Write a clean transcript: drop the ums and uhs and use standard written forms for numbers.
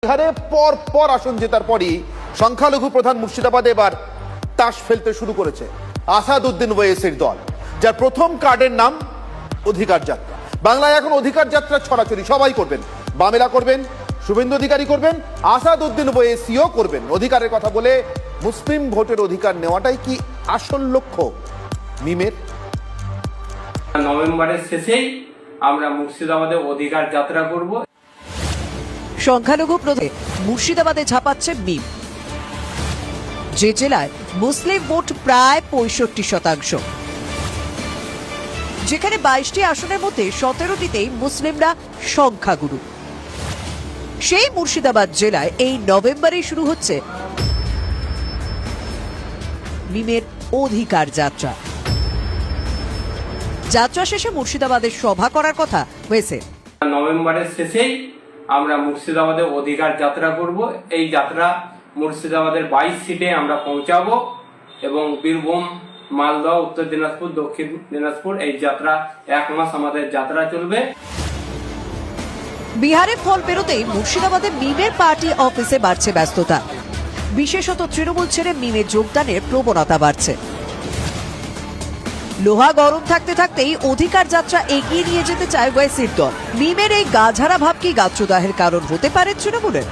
বিহারে পর পর আসন জেতার পরই সংখ্যালঘু প্রধান মুর্শিদাবাদে এবার তাস ফেলতে শুরু করেছে আসাদউদ্দিন ওয়েসির দল, যার প্রথম কার্ডের নাম অধিকার যাত্রা। বাংলায় এখন অধিকার যাত্রা ছড়াছড়ি সবাই করবেন, বামেরা করবেন, শুভেন্দু অধিকারী করবেন, আসাদউদ্দিন ওয়েসিও করবেন। অধিকারের কথা বলে মুসলিম ভোটের অধিকার নেওয়াটাই কি আসল লক্ষ্য মিমের? নভেম্বরের শেষেই আমরা মুর্শিদাবাদে অধিকার যাত্রা করব। সংখ্যালঘু প্রদেশে মুর্শিদাবাদে ঝাঁপাচ্ছে মিম, যে জেলায় মুসলিম ভোট প্রায় 65%, যেখানে 22টি আসনের মধ্যে 17টিতেই মুসলিমরা সংখ্যাগুরু। সেই মুর্শিদাবাদ জেলায় এই নভেম্বরে শুরু হচ্ছে মিমের অধিকার যাত্রা। যাত্রা শেষে মুর্শিদাবাদের সভা করার কথা হয়েছে। নভেম্বরের শেষেই আমরা মুর্শিদাবাদে অধিকার যাত্রা করব। এই যাত্রা মুর্শিদাবাদের 22 সিটে আমরা পৌঁছাবো এবং বীরভূম, মালদহ, উত্তর দিনাজপুর, দক্ষিণ দিনাজপুর এই যাত্রা 1 মাস আমাদের যাত্রা চলবে। বিহারে ফল পেরোতেই মুর্শিদাবাদে মিমের পার্টি অফিসে বাড়ছে ব্যস্ততা, বিশেষত তৃণমূল ছেড়ে মিমে যোগদানের প্রবণতা বাড়ছে। লোহা গরম থাকতে থাকতেই অধিকার যাত্রা এগিয়ে নিয়ে যেতে চায় ওয়েসির দল। মিমের এই গাঝারা ভাব কি গাত্রদাহের কারণ হতে পারে তৃণমূলের?